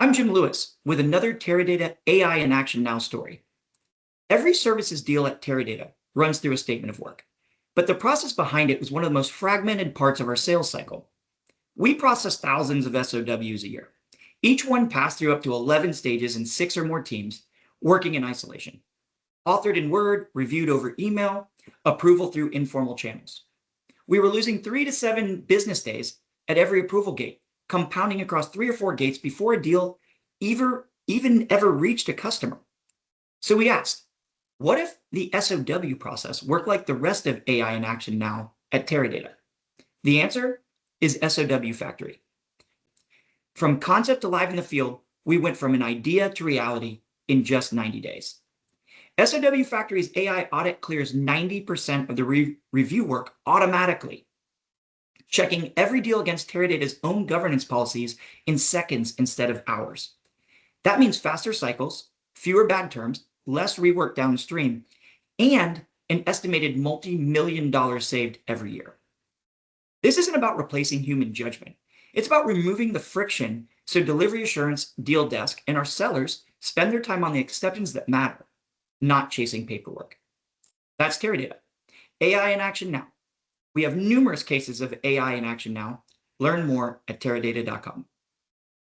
I'm Jim Lewis with another Teradata AI in Action Now story. Every services deal at Teradata runs through a statement of work, but the process behind it was one of the most fragmented parts of our sales cycle. We process thousands of SOWs a year. Each one passed through up to 11 stages in 6 or more teams, working in isolation. Authored in Word, reviewed over email, approval through informal channels. We were losing 3 to 7 business days at every approval gate, compounding across 3 or 4 gates before a deal even ever reached a customer. So we asked, what if the SOW process worked like the rest of AI in Action Now at Teradata? The answer is SOW Factory. From concept to live in the field, we went from an idea to reality in just 90 days. SOW Factory's AI audit clears 90% of the review work automatically, checking every deal against Teradata's own governance policies in seconds instead of hours. That means faster cycles, fewer bad terms, less rework downstream, and an estimated multi-million dollars saved every year. This isn't about replacing human judgment. It's about removing the friction so delivery assurance, deal desk, and our sellers spend their time on the exceptions that matter, not chasing paperwork. That's Teradata. AI in Action Now. We have numerous cases of AI in Action Now. Learn more at teradata.com.